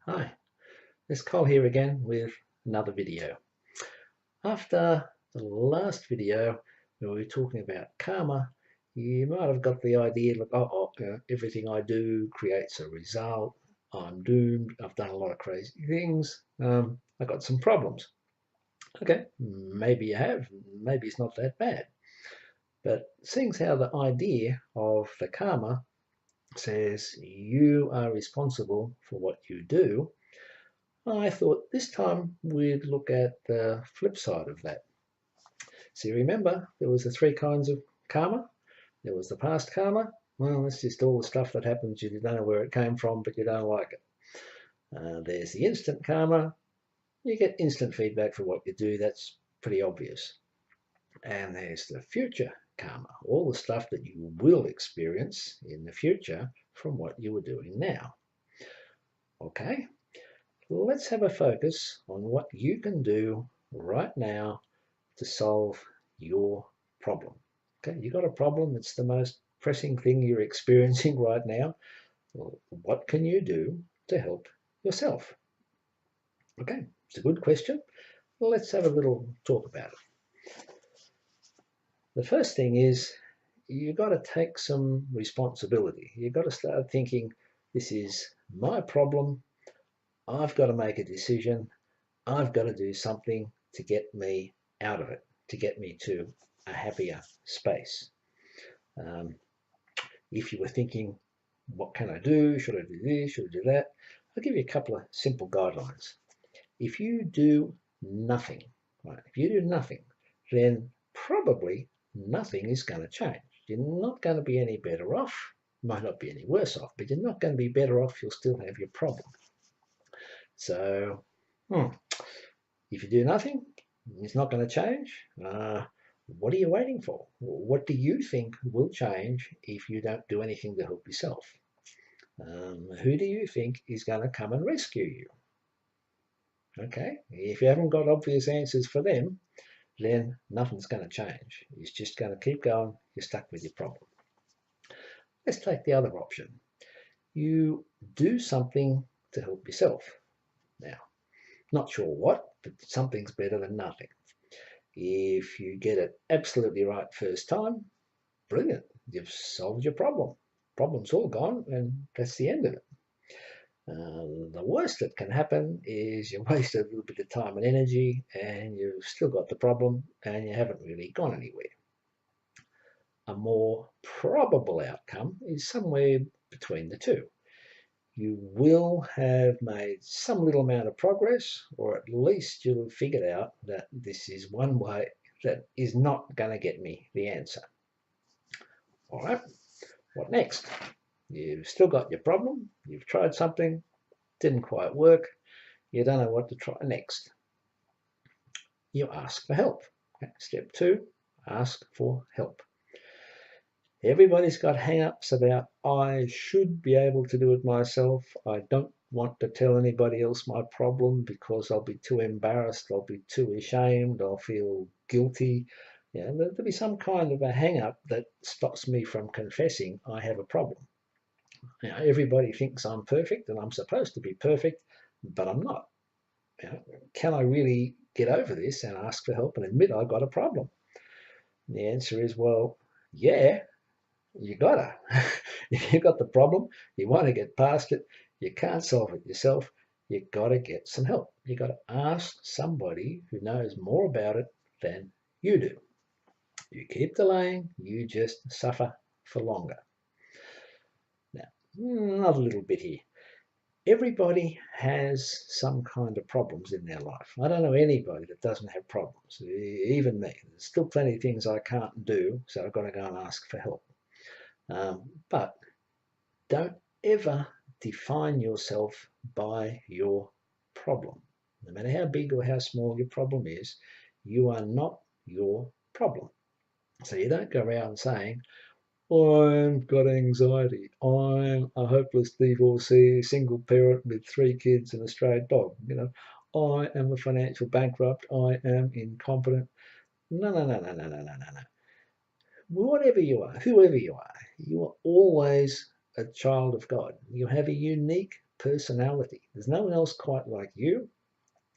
Hi, it's Col here again with another video. After the last video where we were talking about karma, you might have got the idea, look, everything I do creates a result. I'm doomed. I've done a lot of crazy things. I got some problems. Okay, maybe you have. Maybe it's not that bad. But seeing how the idea of the karma says you are responsible for what you do, I thought this time we'd look at the flip side of that. So you remember there was the three kinds of karma. There was the past karma. Well, that's just all the stuff that happens. You don't know where it came from, but you don't like it. There's the instant karma. You get instant feedback for what you do. That's pretty obvious. And there's the future karma, all the stuff that you will experience in the future from what you were doing now. Okay, let's have a focus on what you can do right now to solve your problem. Okay, you got a problem, it's the most pressing thing you're experiencing right now. Well, what can you do to help yourself? Okay, it's a good question. Well, let's have a little talk about it. The first thing is you've got to take some responsibility. You've got to start thinking, this is my problem. I've got to make a decision. I've got to do something to get me out of it, to get me to a happier space. If you were thinking, what can I do? Should I do this? Should I do that? I'll give you a couple of simple guidelines. If you do nothing, right, if you do nothing, then probably nothing is going to change. You're not going to be any better off. Might not be any worse off, but you're not going to be better off. You'll still have your problem. So, if you do nothing, it's not going to change. What are you waiting for? What do you think will change if you don't do anything to help yourself? Who do you think is going to come and rescue you? Okay, if you haven't got obvious answers for them, then nothing's going to change. It's just going to keep going. You're stuck with your problem. Let's take the other option. You do something to help yourself. Now, not sure what, but something's better than nothing. If you get it absolutely right first time, brilliant. You've solved your problem. Problem's all gone, and that's the end of it. The worst that can happen is you waste a little bit of time and energy, and you've still got the problem, and you haven't really gone anywhere. A more probable outcome is somewhere between the two. You will have made some little amount of progress, or at least you'll have figured out that this is one way that is not going to get me the answer. All right, what next? You've still got your problem, you've tried something, didn't quite work, you don't know what to try next. You ask for help. Okay. Step 2, ask for help. Everybody's got hang-ups about, I should be able to do it myself. I don't want to tell anybody else my problem because I'll be too embarrassed, I'll be too ashamed, I'll feel guilty. Yeah, there'll be some kind of a hang-up that stops me from confessing I have a problem. You know, everybody thinks I'm perfect and I'm supposed to be perfect, but I'm not. You know, can I really get over this and ask for help and admit I've got a problem? And the answer is, well, yeah, you gotta. If you've got the problem, you want to get past it, you can't solve it yourself, you gotta get some help. You gotta ask somebody who knows more about it than you do. You keep delaying, you just suffer for longer. Now, another little bit here. Everybody has some kind of problems in their life. I don't know anybody that doesn't have problems, even me. There's still plenty of things I can't do, so I've got to go and ask for help. But don't ever define yourself by your problem. No matter how big or how small your problem is, you are not your problem. So you don't go around saying, I've got anxiety. I'm a hopeless divorcee, single parent with 3 kids and a stray dog. You know, I am a financial bankrupt. I am incompetent. No, no, no, no, no, no, no, no, no. Whatever you are, always a child of God. You have a unique personality. There's no one else quite like you.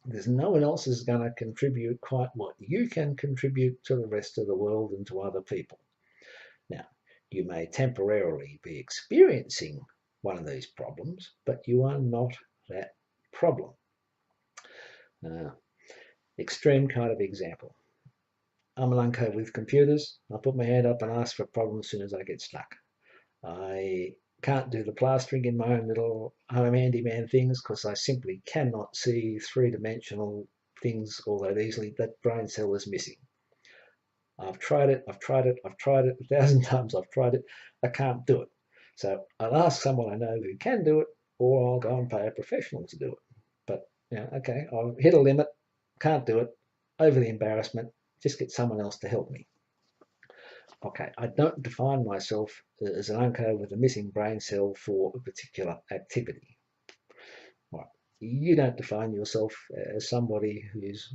There's no one else is going to contribute quite what you can contribute to the rest of the world and to other people. Now, you may temporarily be experiencing one of these problems, but you are not that problem. Extreme kind of example. I'm an unco with computers. I put my hand up and ask for a problem as soon as I get stuck. I can't do the plastering in my own little home handyman things because I simply cannot see three-dimensional things all that easily. That brain cell is missing. I've tried it 1,000 times. I've tried it. I can't do it. So I'll ask someone I know who can do it, or I'll go and pay a professional to do it. But, okay, I've hit a limit, can't do it, over the embarrassment, just get someone else to help me. Okay, I don't define myself as an unco with a missing brain cell for a particular activity. Right. You don't define yourself as somebody who's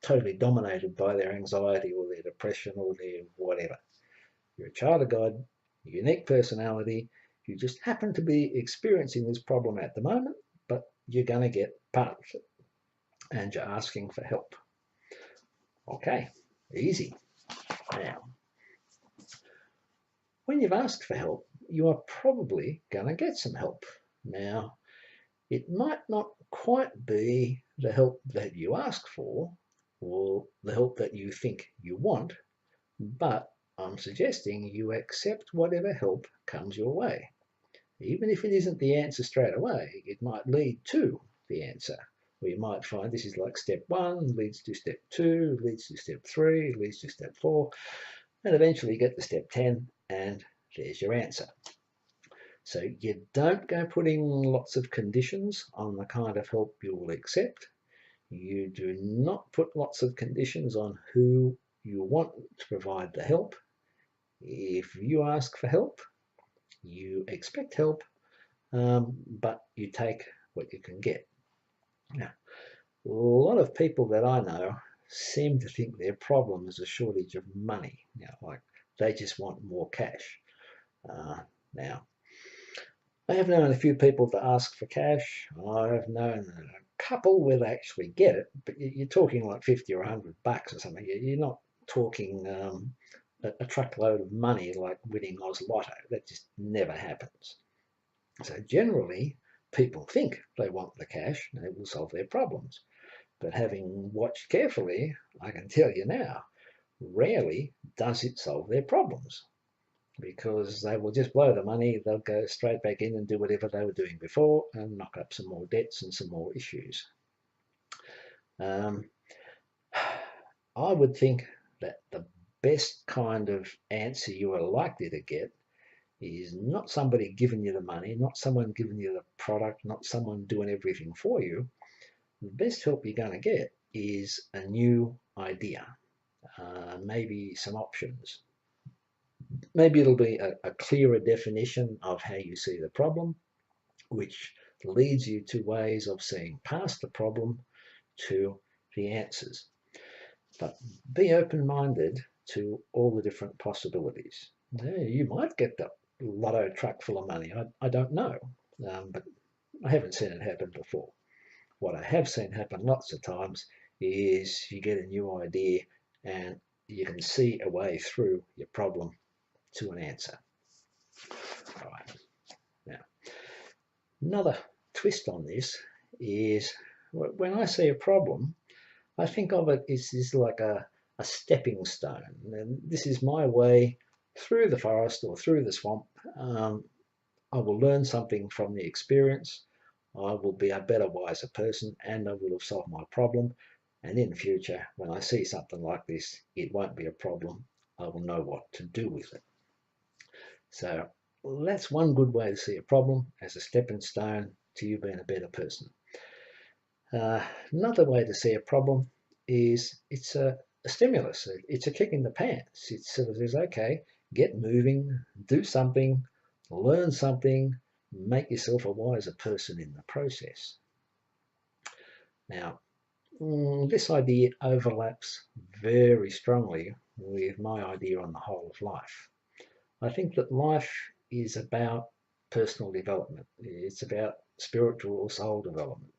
totally dominated by their anxiety or their depression or their whatever. You're a child of God, a unique personality. You just happen to be experiencing this problem at the moment, but you're going to get past it, and you're asking for help. Okay, easy. Now, when you've asked for help, you are probably going to get some help. Now, it might not quite be the help that you ask for or the help that you think you want, but I'm suggesting you accept whatever help comes your way. Even if it isn't the answer straight away, it might lead to the answer. Or you might find this is like step 1, leads to step 2, leads to step 3, leads to step 4, and eventually you get to step 10, and there's your answer. So you don't go putting lots of conditions on the kind of help you will accept. You do not put lots of conditions on who you want to provide the help. If you ask for help, you expect help, but you take what you can get. Now, a lot of people that I know seem to think their problem is a shortage of money. Like they just want more cash. Now, I have known a few people that ask for cash. I've known a couple where they actually get it, but you're talking like 50 or 100 bucks or something. You're not talking a truckload of money like winning Oz Lotto. That just never happens. So generally, people think they want the cash and it will solve their problems. But having watched carefully, I can tell you now, rarely does it solve their problems, because they will just blow the money. They'll go straight back in and do whatever they were doing before and knock up some more debts and some more issues. I would think that the best kind of answer you are likely to get is not somebody giving you the money, not someone giving you the product, not someone doing everything for you. The best help you're going to get is a new idea, maybe some options. Maybe it'll be a clearer definition of how you see the problem, which leads you to ways of seeing past the problem to the answers. But be open-minded to all the different possibilities. You might get the lotto truck full of money. I don't know, but I haven't seen it happen before. What I have seen happen lots of times is you get a new idea and you can see a way through your problem to an answer. All right. Now, another twist on this is when I see a problem, I think of it as like a stepping stone. And this is my way through the forest or through the swamp. I will learn something from the experience. I will be a better, wiser person, and I will have solved my problem. And in the future, when I see something like this, it won't be a problem. I will know what to do with it. So that's one good way to see a problem, as a stepping stone to you being a better person. Another way to see a problem is it's a stimulus. It's a kick in the pants. It sort of says, okay, get moving, do something, learn something, make yourself a wiser person in the process. Now, this idea overlaps very strongly with my idea on the whole of life. I think that life is about personal development. It's about spiritual or soul development.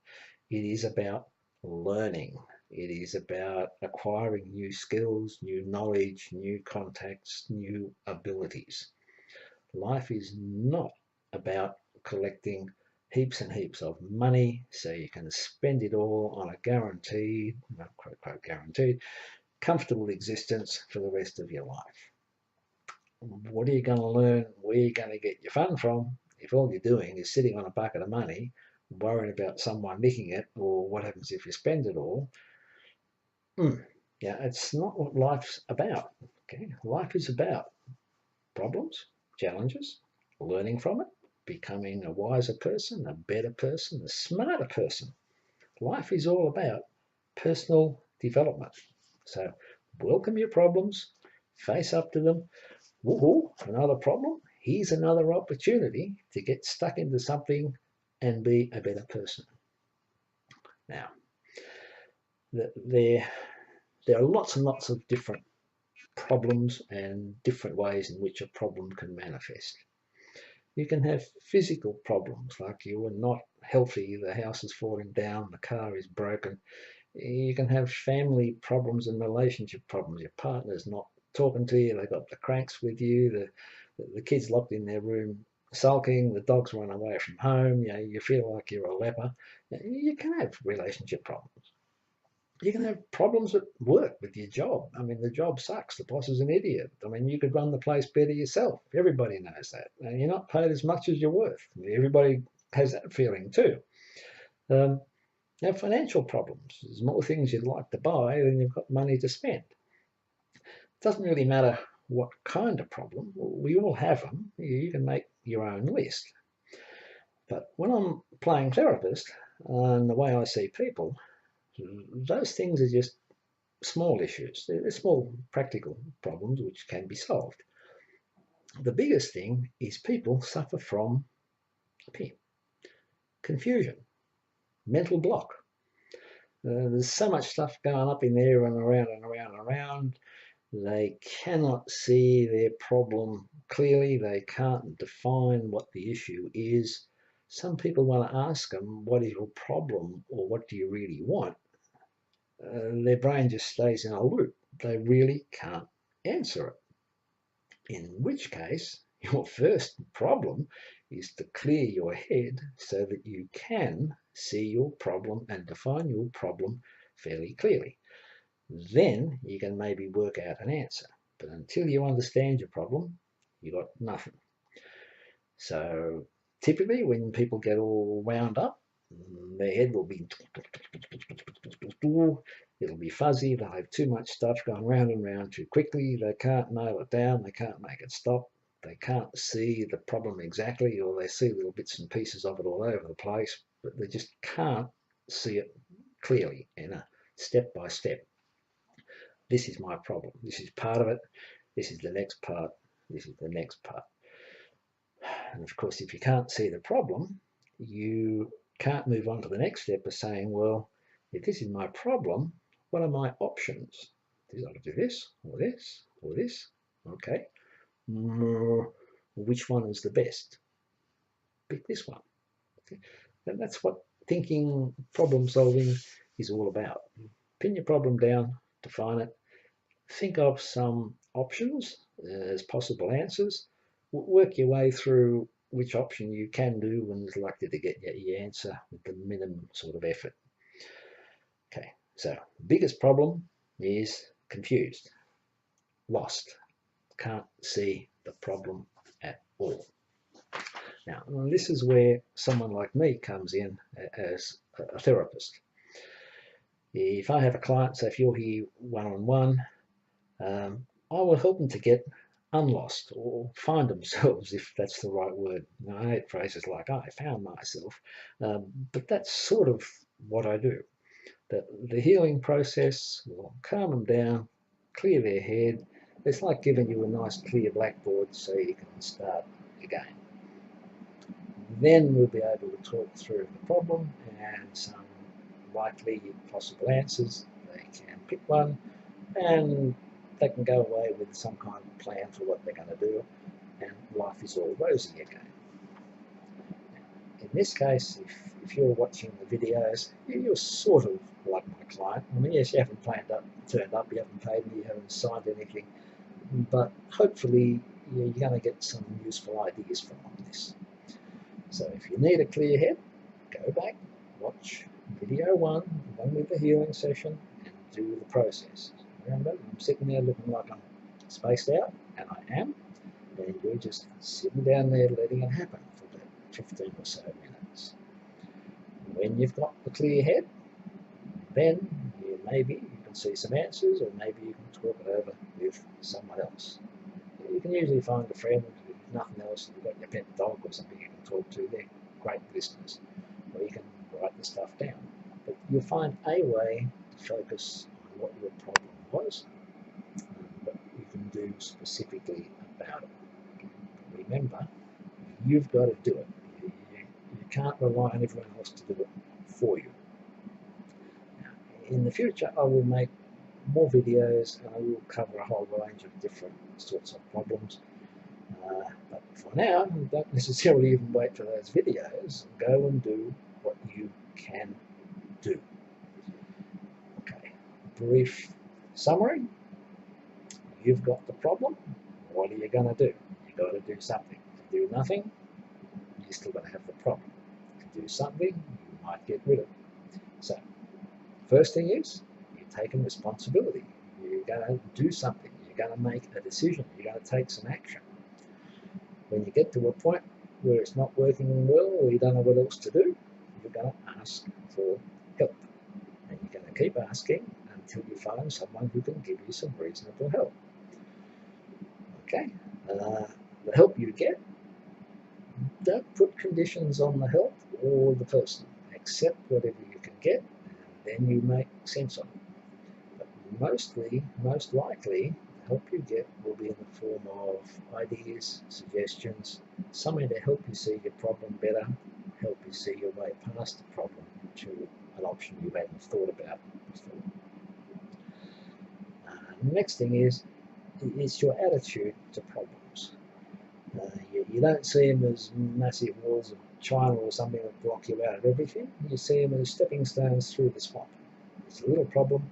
It is about learning. It is about acquiring new skills, new knowledge, new contacts, new abilities. Life is not about collecting heaps and heaps of money so you can spend it all on a guaranteed, quote, quote, guaranteed, comfortable existence for the rest of your life. What are you going to learn? Where are you going to get your fun from if all you're doing is sitting on a bucket of money, worrying about someone nicking it, or what happens if you spend it all? Yeah, it's not what life's about. Okay, life is about problems, challenges, learning from it, becoming a wiser person, a better person, a smarter person. Life is all about personal development. So welcome your problems, face up to them. Woohoo, another problem. Here's another opportunity to get stuck into something and be a better person. Now, there are lots and lots of different problems and different ways in which a problem can manifest. You can have physical problems, like you are not healthy, the house is falling down, the car is broken. You can have family problems and relationship problems. Your partner's not talking to you, they've got the cranks with you, the kids locked in their room sulking, the dog's run away from home, you feel like you're a leper. You can have relationship problems. You can have problems at work with your job. I mean, the job sucks. The boss is an idiot. I mean, you could run the place better yourself. Everybody knows that. And you're not paid as much as you're worth. Everybody has that feeling too. Now, financial problems. There's more things you'd like to buy than you've got money to spend. It doesn't really matter what kind of problem. We all have them. You can make your own list. But when I'm playing therapist, and the way I see people, those things are just small issues. They're small practical problems which can be solved. The biggest thing is people suffer from confusion, mental block. There's so much stuff going up in there and around and around and around. They cannot see their problem clearly. They can't define what the issue is. Some people want to ask them, what is your problem, or what do you really want? Their brain just stays in a loop. They really can't answer it. In which case, your first problem is to clear your head so that you can see your problem and define your problem fairly clearly. Then you can maybe work out an answer. But until you understand your problem, you got nothing. So typically when people get all wound up, their head will be, it'll be fuzzy, they'll have too much stuff going round and round too quickly, they can't nail it down, they can't make it stop, they can't see the problem exactly, or they see little bits and pieces of it all over the place, but they just can't see it clearly in a step by step. This is my problem. This is part of it. This is the next part. This is the next part. And of course, if you can't see the problem, you can't move on to the next step of saying, well, if this is my problem, what are my options? I do this, or this, or this. Okay. Which one is the best? Pick this one. Okay. And that's what thinking, problem solving is all about. Pin your problem down, define it, think of some options as possible answers, work your way through which option you can do and is likely to get your answer with the minimum sort of effort. Okay, so biggest problem is confused, lost, can't see the problem at all. Now, this is where someone like me comes in as a therapist. If I have a client, so if you're here one-on-one, I will help them to get unlost or find themselves, if that's the right word. I hate phrases like, I found myself, but that's sort of what I do. The healing process will calm them down, clear their head. It's like giving you a nice clear blackboard so you can start again. Then we'll be able to talk through the problem and some likely possible answers. They can pick one and they can go away with some kind of plan for what they're going to do, and life is all rosy again. in this case, if you're watching the videos, you're sort of like my client. I mean, yes, you haven't turned up, you haven't paid me, you haven't signed anything, but hopefully you're going to get some useful ideas from this. So if you need a clear head, go back, watch video one, the one with the healing session, and do the process. Remember, I'm sitting there looking like I'm spaced out, and I am, and you're just sitting down there letting it happen for about 15 or so minutes. When you've got the clear head, then maybe you can see some answers, or maybe you can talk it over with someone else. You can usually find a friend, if nothing else, you've got your pet dog or something you can talk to. They're great listeners. Or you can write the stuff down. But you'll find a way to focus on what your problem was, and what you can do specifically about it. Remember, you've got to do it. You can't rely on everyone else to do it for you. Now, in the future, I will make more videos and I will cover a whole range of different sorts of problems. But for now, don't necessarily even wait for those videos. Go and do what you can do. Okay, brief summary. You've got the problem. What are you going to do? You've got to do something. If you do nothing, you're still going to have the problem. If you do something, you might get rid of it. So, first thing is, you're taking responsibility. You're going to do something. You're going to make a decision. You're going to take some action. When you get to a point where it's not working well, or you don't know what else to do, you're going to ask for help. And you're going to keep asking until you find someone who can give you some reasonable help. Okay? The help you get, don't put conditions on the help or the person. Accept whatever you can get, and then you make sense of it. But most likely, the help you get will be in the form of ideas, suggestions, something to help you see your problem better, help you see your way past the problem to an option you hadn't thought about before. Next thing is your attitude to problems. You don't see them as massive walls of China or something that block you out of everything. You see them as stepping stones through the swamp. It's a little problem,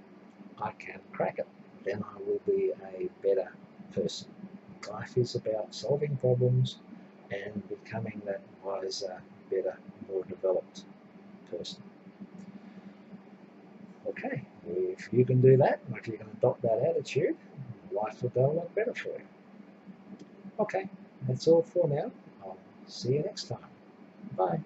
I can crack it. Then I will be a better person. Life is about solving problems and becoming that wiser, better, more developed person. Okay, if you can do that, if you can adopt that attitude, life will go a lot better for you. Okay, that's all for now. I'll see you next time. Bye.